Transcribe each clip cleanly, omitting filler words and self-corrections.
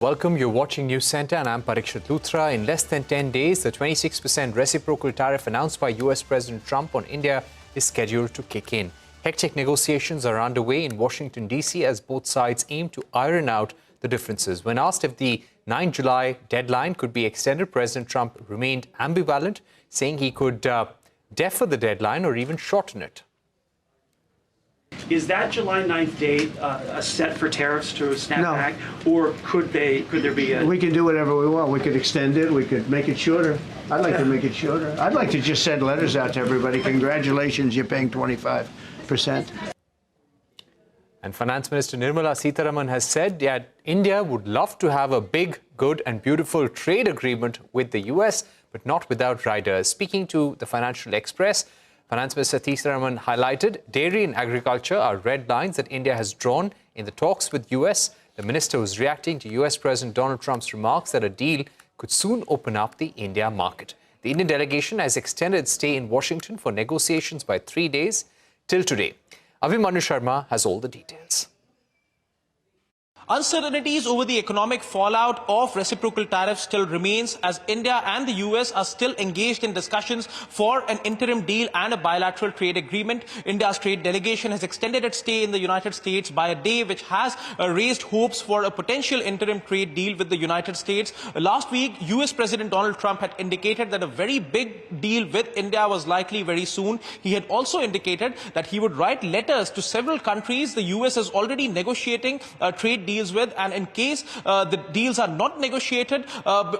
Welcome, you're watching News Center and I'm Parikshit Luthra. In less than 10 days, the 26% reciprocal tariff announced by US President Trump on India is scheduled to kick in. Hectic negotiations are underway in Washington, D.C. as both sides aim to iron out the differences. When asked if the 9 July deadline could be extended, President Trump remained ambivalent, saying he could defer the deadline or even shorten it. Is that July 9th date a set for tariffs to snap back, or could there be a... We can do whatever we want. We could extend it. We could make it shorter. I'd like to make it shorter. I'd like to just send letters out to everybody. Congratulations, you're paying 25%. And Finance Minister Nirmala Sitharaman has said that India would love to have a big, good and beautiful trade agreement with the US, but not without riders. Speaking to the Financial Express, Finance Minister Sitharaman highlighted dairy and agriculture are red lines that India has drawn in the talks with US. The minister was reacting to US President Donald Trump's remarks that a deal could soon open up the India market. The Indian delegation has extended its stay in Washington for negotiations by 3 days till today. Abhimanyu Sharma has all the details. Uncertainties over the economic fallout of reciprocal tariffs still remains, as India and the US are still engaged in discussions for an interim deal and a bilateral trade agreement. India's trade delegation has extended its stay in the United States by a day, which has raised hopes for a potential interim trade deal with the United States. Last week, US President Donald Trump had indicated that a very big deal with India was likely very soon. He had also indicated that he would write letters to several countries the US is already negotiating trade deals with, and in case the deals are not negotiated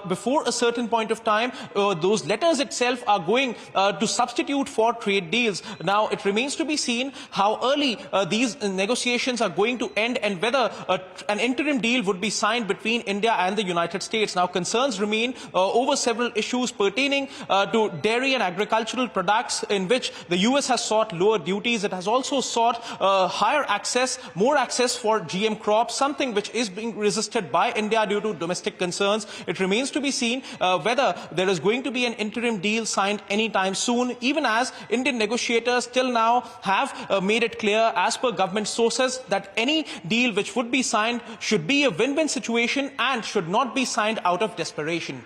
before a certain point of time, those letters itself are going to substitute for trade deals. Now, it remains to be seen how early these negotiations are going to end and whether an interim deal would be signed between India and the United States. Now, concerns remain over several issues pertaining to dairy and agricultural products, in which the US has sought lower duties. It has also sought higher access, more access for GM crops, something which is being resisted by India due to domestic concerns. It remains to be seen whether there is going to be an interim deal signed anytime soon, even as Indian negotiators till now have made it clear, as per government sources, that any deal which would be signed should be a win-win situation and should not be signed out of desperation.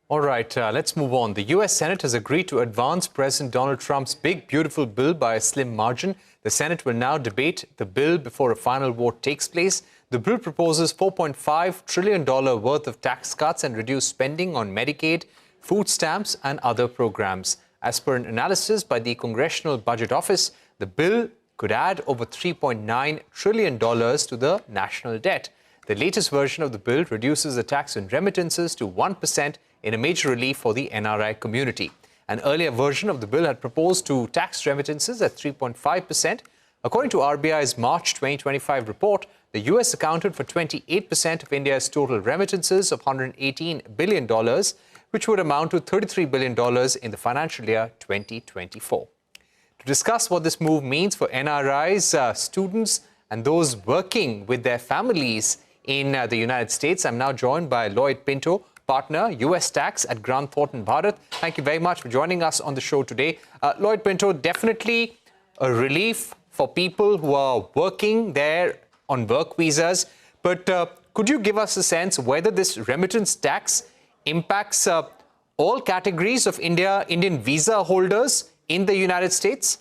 All right, let's move on. The US Senate has agreed to advance President Donald Trump's big, beautiful bill by a slim margin. The Senate will now debate the bill before a final vote takes place. The bill proposes $4.5 trillion worth of tax cuts and reduced spending on Medicaid, food stamps and other programs. As per an analysis by the Congressional Budget Office, the bill could add over $3.9 trillion to the national debt. The latest version of the bill reduces the tax on remittances to 1% in a major relief for the NRI community. An earlier version of the bill had proposed to tax remittances at 3.5%. According to RBI's March 2025 report, the US accounted for 28% of India's total remittances of $118 billion, which would amount to $33 billion in the financial year 2024. To discuss what this move means for NRIs, students and those working with their families in the United States, I'm now joined by Lloyd Pinto, partner, US Tax at Grant Thornton Bharat. Thank you very much for joining us on the show today. Lloyd Pinto, definitely a relief for people who are working there on work visas. But could you give us a sense whether this remittance tax impacts all categories of Indian visa holders in the United States?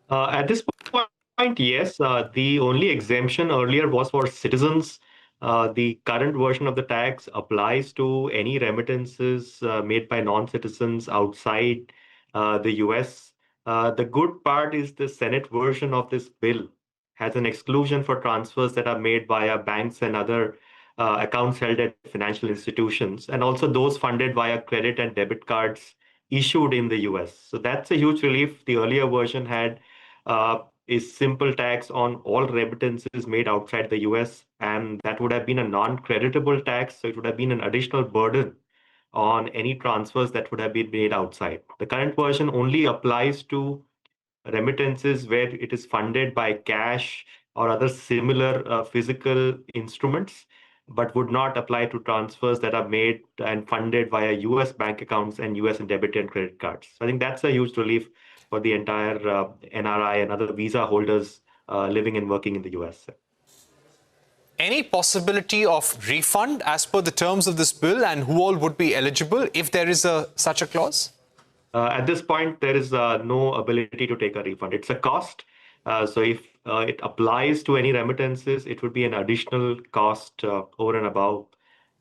At this point, yes. The only exemption earlier was for citizens. The current version of the tax applies to any remittances made by non-citizens outside the US. The good part is the Senate version of this bill has an exclusion for transfers that are made via banks and other accounts held at financial institutions, and also those funded via credit and debit cards issued in the US. So that's a huge relief. The earlier version had is simple tax on all remittances made outside the US, and that would have been a non-creditable tax, so it would have been an additional burden on any transfers that would have been made outside. The current version only applies to remittances where it is funded by cash or other similar physical instruments, but would not apply to transfers that are made and funded via US bank accounts and US debit and credit cards. So I think that's a huge relief for the entire NRI and other visa holders living and working in the US. Any possibility of refund as per the terms of this bill, and who all would be eligible if there is such a clause? At this point, there is no ability to take a refund. It's a cost. So if it applies to any remittances, it would be an additional cost over and above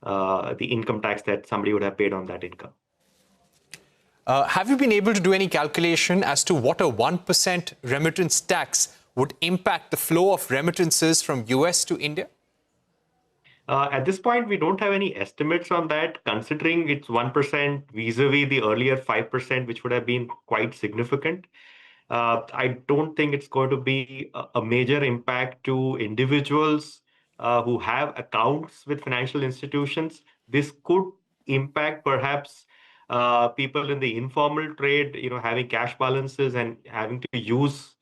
the income tax that somebody would have paid on that income. Have you been able to do any calculation as to what a 1% remittance tax would impact the flow of remittances from US to India? At this point, we don't have any estimates on that, considering it's 1% vis-a-vis the earlier 5%, which would have been quite significant. I don't think it's going to be a major impact to individuals who have accounts with financial institutions. This could impact perhaps people in the informal trade, having cash balances and having to use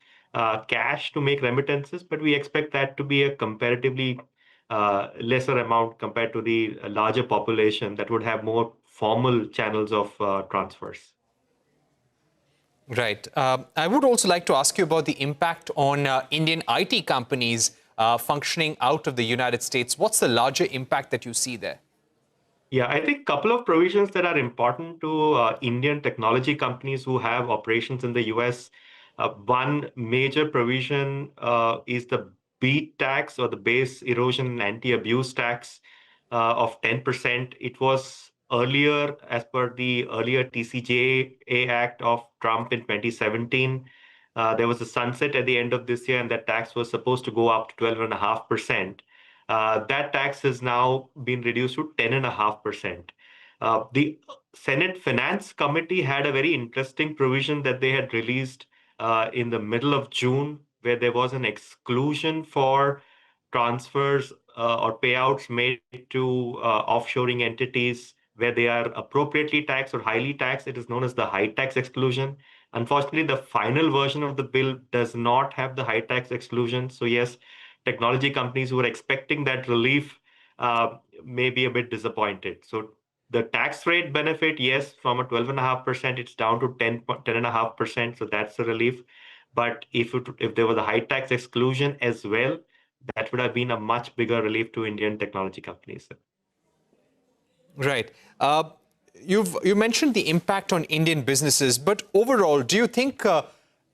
cash to make remittances. But we expect that to be a comparatively lesser amount compared to the larger population that would have more formal channels of transfers. Right. I would also like to ask you about the impact on Indian IT companies functioning out of the United States. What's the larger impact that you see there? Yeah, I think a couple of provisions that are important to Indian technology companies who have operations in the US. One major provision is the BEAT tax, or the Base Erosion and Anti-Abuse Tax of 10%. It was earlier, as per the earlier TCJA Act of Trump in 2017. There was a sunset at the end of this year, and that tax was supposed to go up to 12.5%. That tax has now been reduced to 10.5%. The Senate Finance Committee had a very interesting provision that they had released in the middle of June, where there was an exclusion for transfers or payouts made to offshoring entities where they are appropriately taxed or highly taxed. It is known as the high tax exclusion. Unfortunately, the final version of the bill does not have the high tax exclusion. So yes, technology companies who are expecting that relief may be a bit disappointed. So the tax rate benefit, yes, from a 12.5%, it's down to 10.5%. So that's the relief. But if there was a high tax exclusion as well, that would have been a much bigger relief to Indian technology companies. Right. You mentioned the impact on Indian businesses, but overall, do you think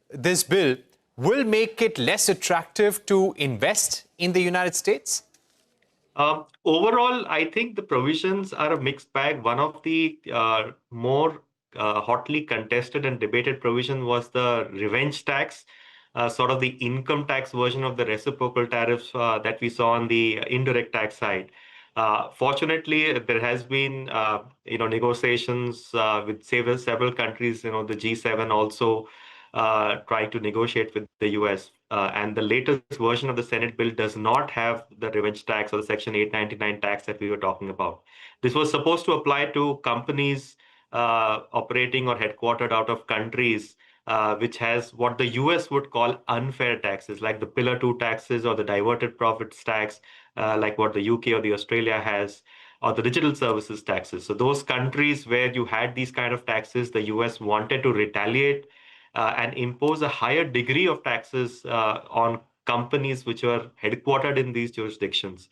this bill will make it less attractive to invest in the United States? Overall, I think the provisions are a mixed bag. One of the more hotly contested and debated provision was the revenge tax, sort of the income tax version of the reciprocal tariffs that we saw on the indirect tax side. Fortunately, there has been negotiations with several countries, the G7 also trying to negotiate with the US. And the latest version of the Senate bill does not have the revenge tax or the Section 899 tax that we were talking about. This was supposed to apply to companies operating or headquartered out of countries which has what the US would call unfair taxes, like the Pillar 2 taxes or the diverted profits tax, like what the UK or the Australia has, or the digital services taxes. So those countries where you had these kind of taxes, the US wanted to retaliate and impose a higher degree of taxes on companies which are headquartered in these jurisdictions.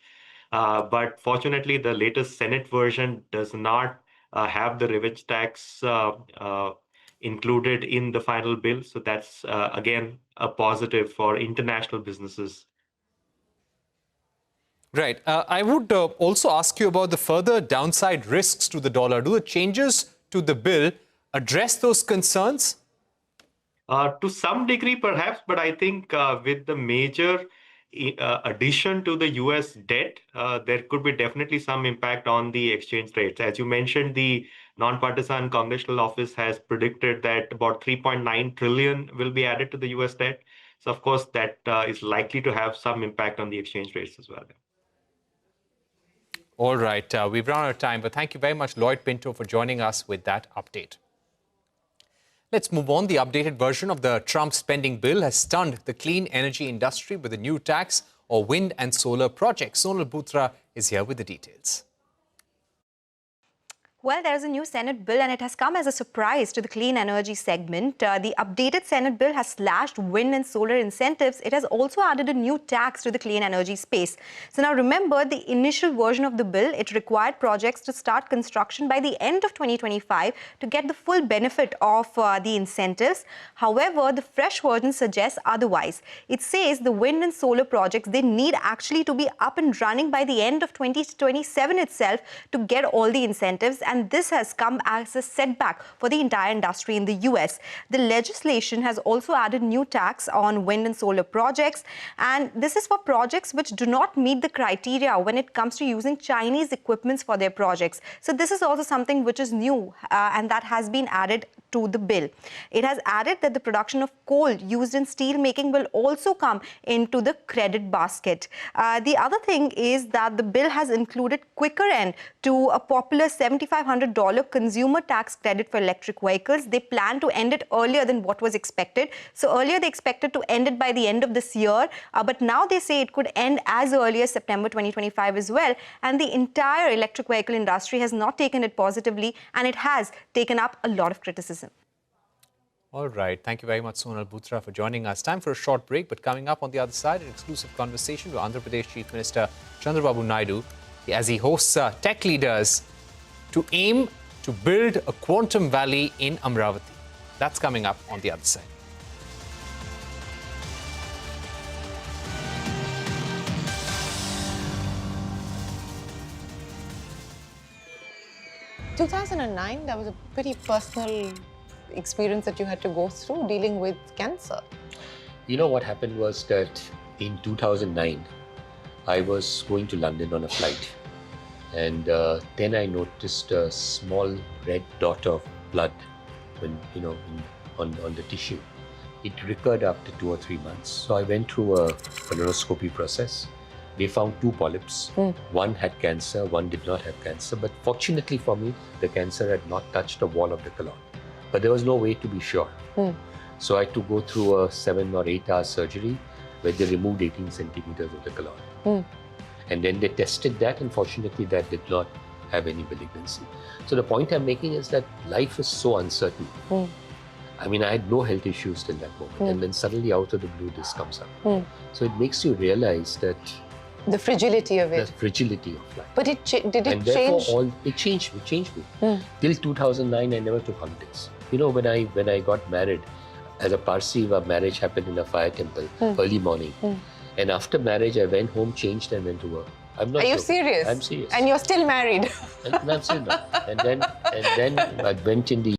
But fortunately, the latest Senate version does not have the revenge tax included in the final bill. So that's, again, a positive for international businesses. Right. I would also ask you about the further downside risks to the dollar. Do the changes to the bill address those concerns? To some degree, perhaps, but I think with the major addition to the US debt, there could be definitely some impact on the exchange rates. As you mentioned, the Nonpartisan Congressional Office has predicted that about 3.9 trillion will be added to the US debt. So, of course, that is likely to have some impact on the exchange rates as well. All right. We've run out of time, but thank you very much, Lloyd Pinto, for joining us with that update. Let's move on. The updated version of the Trump spending bill has stunned the clean energy industry with a new tax on wind and solar projects. Chandrababu Luthra is here with the details. Well, there is a new Senate bill and it has come as a surprise to the clean energy segment. The updated Senate bill has slashed wind and solar incentives. It has also added a new tax to the clean energy space. So now remember, the initial version of the bill, it required projects to start construction by the end of 2025 to get the full benefit of the incentives. However, the fresh version suggests otherwise. It says the wind and solar projects, they need actually to be up and running by the end of 2027 itself to get all the incentives. And this has come as a setback for the entire industry in the US. The legislation has also added new tax on wind and solar projects. And this is for projects which do not meet the criteria when it comes to using Chinese equipments for their projects. So this is also something which is new and that has been added to the bill. It has added that the production of coal used in steel making will also come into the credit basket. The other thing is that the bill has included quicker end to a popular $7,500 consumer tax credit for electric vehicles. They plan to end it earlier than what was expected. So earlier they expected to end it by the end of this year, but now they say it could end as early as September 2025 as well. And the entire electric vehicle industry has not taken it positively, and it has taken up a lot of criticism. All right. Thank you very much, Sonal Luthra, for joining us. Time for a short break, but coming up on the other side, an exclusive conversation with Andhra Pradesh Chief Minister Chandrababu Naidu as he hosts tech leaders to aim to build a quantum valley in Amravati. That's coming up on the other side. In 2009, that was a pretty personal experience that you had to go through dealing with cancer. You know, what happened was that in 2009, I was going to London on a flight. And then I noticed a small red dot of blood when, on the tissue. It recurred after 2 or 3 months. So I went through a colonoscopy process. They found 2 polyps. One had cancer, one did not have cancer. But fortunately for me, the cancer had not touched the wall of the colon. But there was no way to be sure. So I had to go through a 7 or 8 hour surgery where they removed 18 centimeters of the colon. And then they tested that, and fortunately that did not have any malignancy. So the point I'm making is that life is so uncertain. I mean, I had no health issues till that moment. And then suddenly out of the blue, this comes up. So it makes you realize that the fragility of it. The fragility of life. But did it and change? Therefore, it changed me. Till 2009, I never took holidays. You know, when I got married, as a Parsi, our marriage happened in a fire temple, early morning. And after marriage, I went home, changed, and went to work. I'm not. Are you serious? I'm serious. And you're still married? And I'm still married. And then I went in the.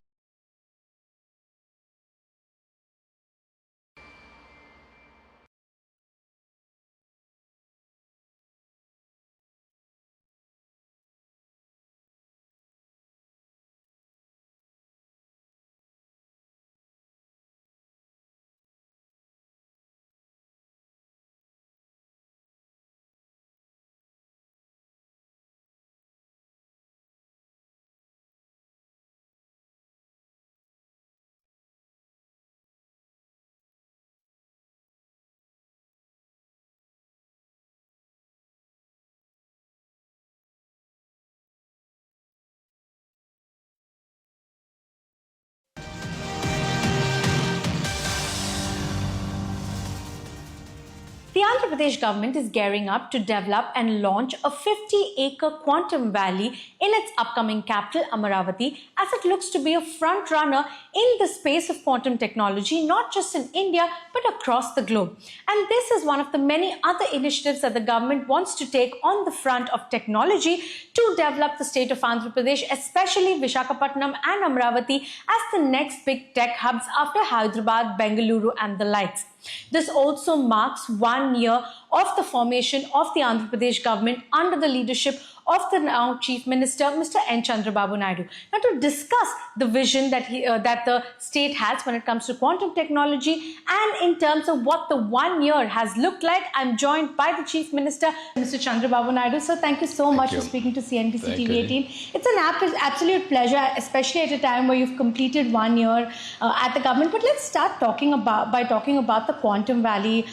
The Andhra Pradesh government is gearing up to develop and launch a 50-acre quantum valley in its upcoming capital, Amaravati, as it looks to be a front runner in the space of quantum technology, not just in India, but across the globe. And this is one of the many other initiatives that the government wants to take on the front of technology to develop the state of Andhra Pradesh, especially Visakhapatnam and Amaravati, as the next big tech hubs after Hyderabad, Bengaluru and the likes. This also marks 1 year of the formation of the Andhra Pradesh government under the leadership of the now Chief Minister, Mr. N. Chandrababu Naidu. Now, to discuss the vision that the state has when it comes to quantum technology and in terms of what the 1 year has looked like, I'm joined by the Chief Minister, Mr. Chandrababu Naidu. So, thank you so much for speaking to CNBC-TV18. It's an absolute pleasure, especially at a time where you've completed 1 year at the government. But let's start by talking about the Quantum Valley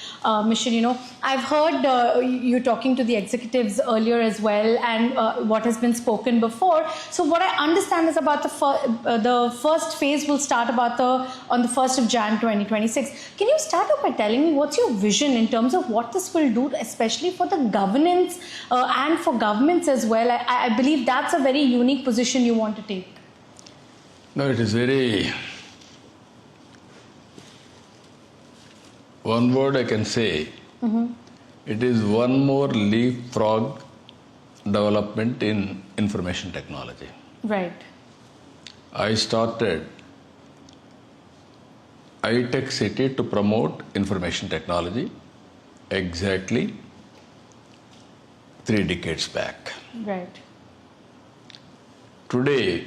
mission. You know, I've heard you talking to the executives earlier as well, and what has been spoken before. So what I understand is about the first phase will start on the 1st of Jan 2026. Can you start off by telling me what's your vision in terms of what this will do, especially for the governance and for governments as well? I believe that's a very unique position you want to take. No, it is very... One word I can say, it is one more leapfrog development in information technology. Right. I started iTech City to promote information technology exactly 3 decades back. Right. Today,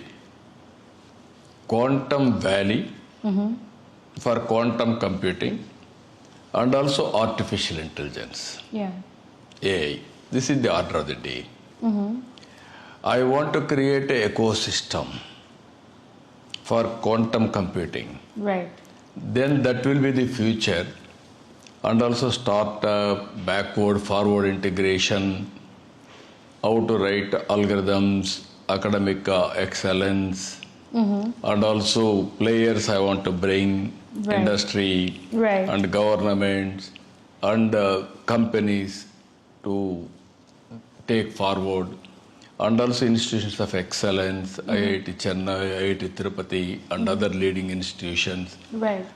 Quantum Valley for quantum computing and also artificial intelligence, AI. This is the order of the day. I want to create an ecosystem for quantum computing. Right. Then that will be the future, and also start backward, forward integration, how to write algorithms, academic excellence, and also players I want to bring, industry and governments and companies to take forward, and also institutions of excellence, IIT Chennai, IIT Tirupati and other leading institutions,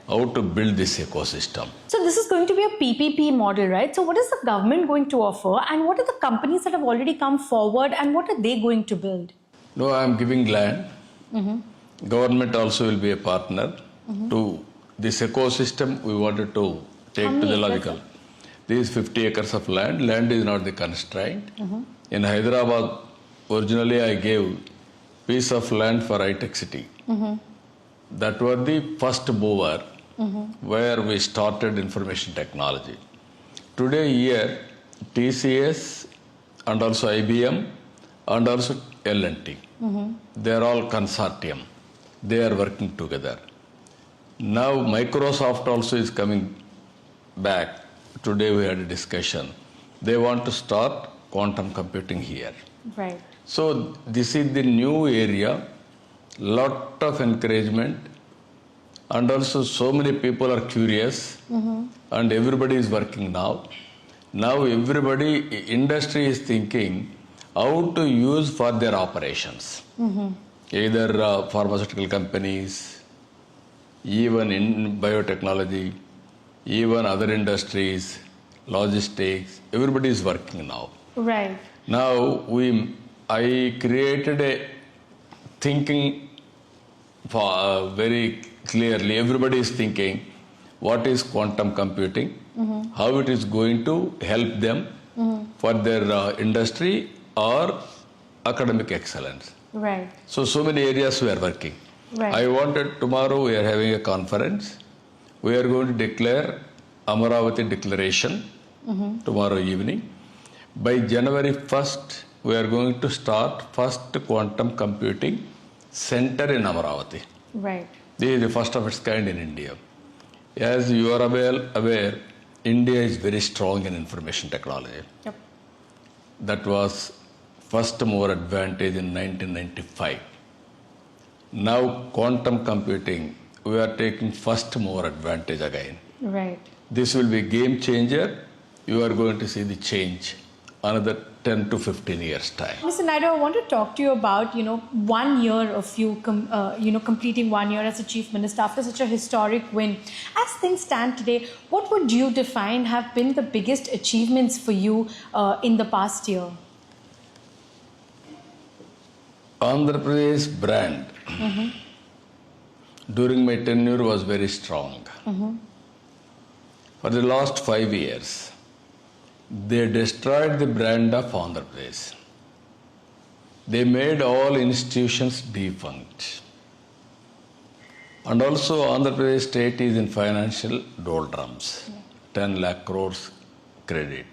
how to build this ecosystem. So this is going to be a PPP model, right? So what is the government going to offer, and what are the companies that have already come forward, and what are they going to build? No, I am giving land. Government also will be a partner to this ecosystem. We wanted to take to the logical. These 50 acres of land. Land is not the constraint. In Hyderabad, originally I gave piece of land for iTech City. That was the first mover where we started information technology. Today here, TCS and also IBM and also L&T. They are all consortium. They are working together. Now Microsoft also is coming back. Today we had a discussion. They want to start quantum computing here. Right. So this is the new area, lot of encouragement, and also so many people are curious, and everybody is working now. Now everybody, industry is thinking how to use for their operations. Either pharmaceutical companies, even in biotechnology, even other industries, logistics, everybody is working now. Right. Now I created a thinking for very clearly. Everybody is thinking what is quantum computing, how it is going to help them for their industry or academic excellence. Right. So many areas we are working. Right. I wanted tomorrow we are having a conference. We are going to declare Amaravati Declaration tomorrow evening. By January 1st, we are going to start first quantum computing center in Amaravati. Right. This is the first of its kind in India. As you are aware, India is very strong in information technology. Yep. That was first mover advantage in 1995. Now quantum computing, we are taking first mover advantage again. Right. This will be a game changer. You are going to see the change another 10 to 15 years time. Mr. Naidu, I want to talk to you about, 1 year of you, completing 1 year as a Chief Minister after such a historic win. As things stand today, what would you define have been the biggest achievements for you in the past year? Andhra Pradesh brand during my tenure was very strong. For the last 5 years, they destroyed the brand of Andhra Pradesh. They made all institutions defunct. And also Andhra Pradesh state is in financial doldrums, 10 lakh crores credit.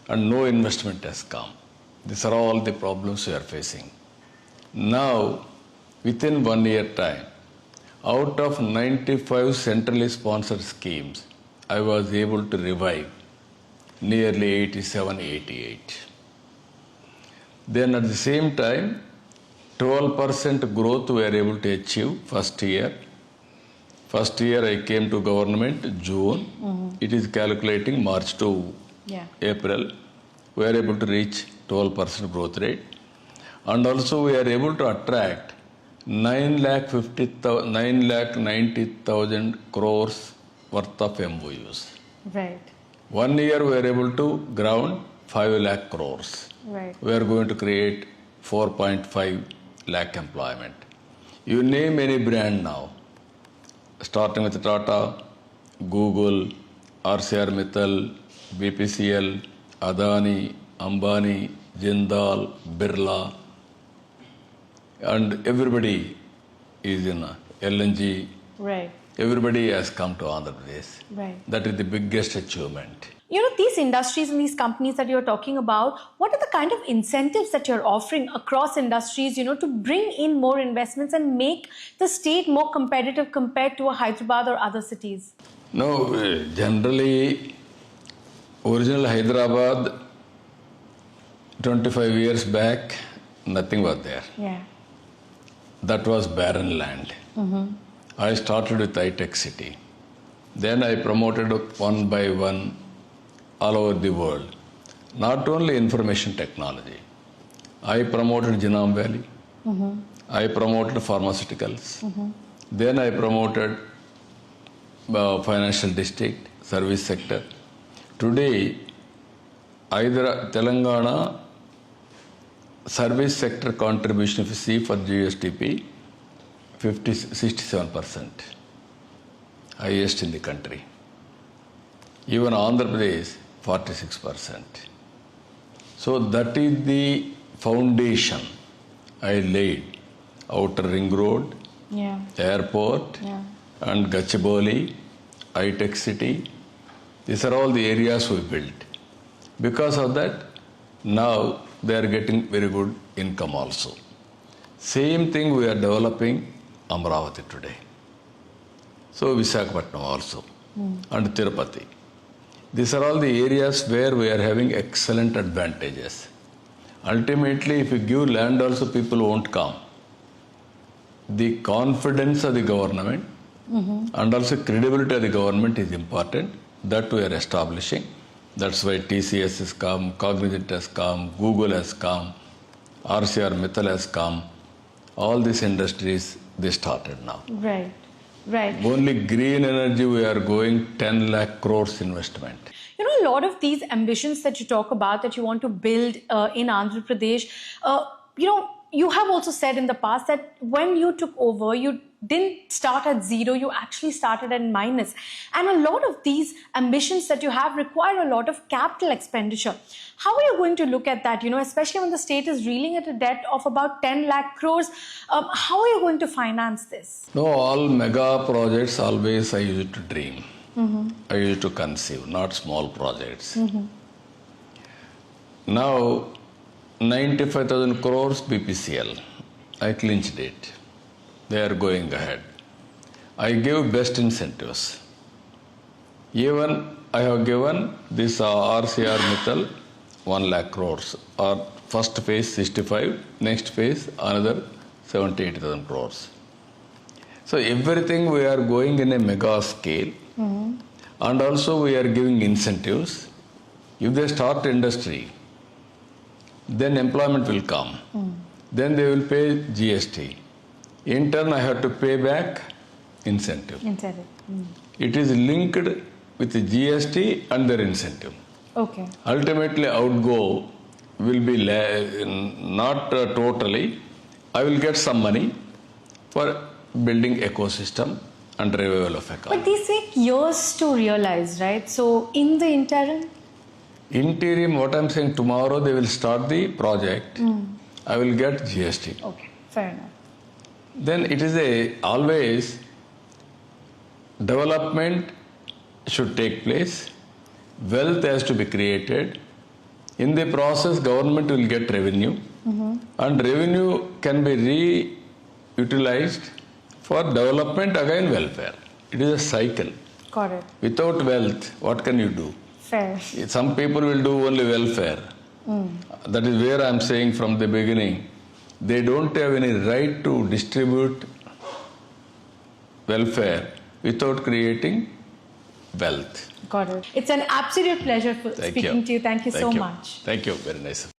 And no investment has come. These are all the problems we are facing. Now, within 1 year time, out of 95 centrally sponsored schemes, I was able to revive nearly 87, 88. Then at the same time, 12% growth we are able to achieve first year. First year I came to government June. It is calculating March to April. We are able to reach 12% growth rate. And also we are able to attract 9,90,000 crores worth of MOUs. Right. 1 year we are able to ground 5 lakh crores. Right. We are going to create 4.5 lakh employment. You name any brand now, starting with Tata, Google, RCR Mittal, BPCL, Adani, Ambani, Jindal, Birla, and everybody is in LNG. Right. Everybody has come to Andhra Pradesh. Right. That is the biggest achievement. You know, these industries and these companies that you're talking about, what are the kind of incentives that you're offering across industries, to bring in more investments and make the state more competitive compared to a Hyderabad or other cities? No, generally, original Hyderabad, 25 years back, nothing was there. Yeah. That was barren land. I started with high-tech city. Then I promoted one by one all over the world. Not only information technology. I promoted Genome Valley. I promoted pharmaceuticals. Then I promoted financial district, service sector. Today, either Telangana service sector contribution, if you see for GSTP, 67%, highest in the country. Even Andhra Pradesh, 46%. So that is the foundation I laid. Outer Ring Road, airport, and Gachibowli, high-tech city. These are all the areas we built. Because of that, now they are getting very good income also. Same thing we are developing Amravati today. So Visakhapatnam also, and Tirupati. These are all the areas where we are having excellent advantages. Ultimately, if you give land also, people won't come. The confidence of the government and also credibility of the government is important. That we are establishing. That's why TCS has come, Cognizant has come, Google has come, RCR Mittal has come. All these industries, they started now. Right. Right. Only green energy, we are going 10 lakh crores investment. A lot of these ambitions that you talk about, that you want to build in Andhra Pradesh, you have also said in the past that when you took over, you didn't start at zero, you actually started at minus. And a lot of these ambitions that you have require a lot of capital expenditure. How are you going to look at that, especially when the state is reeling at a debt of about 10 lakh crores? How are you going to finance this? No, all mega projects always I used to dream. I used to conceive, not small projects. Now, 95,000 crores BPCL. I clinched it. They are going ahead. I gave best incentives. Even I have given this RCR Mittal 1 lakh crores. Or first phase 65, next phase another 70,000 crores. So everything we are going in a mega scale. And also we are giving incentives. If they start industry, then employment will come. Then they will pay GST. In turn, I have to pay back incentive. It is linked with the GST and their incentive. Okay. Ultimately, outgo will be not totally. I will get some money for building ecosystem and revival of economy. But these take years to realize, right? So in the interim? Interim, what I'm saying, tomorrow they will start the project. I will get GST. Okay, fair enough. Then it is always development should take place. Wealth has to be created. In the process, government will get revenue. And revenue can be reutilized for development, again welfare. It is a cycle. Got it. Without wealth, what can you do? Fair. Some people will do only welfare. That is where I'm saying from the beginning, they don't have any right to distribute welfare without creating wealth. Got it. It's an absolute pleasure speaking to you. Thank you so much. Thank you. Very nice.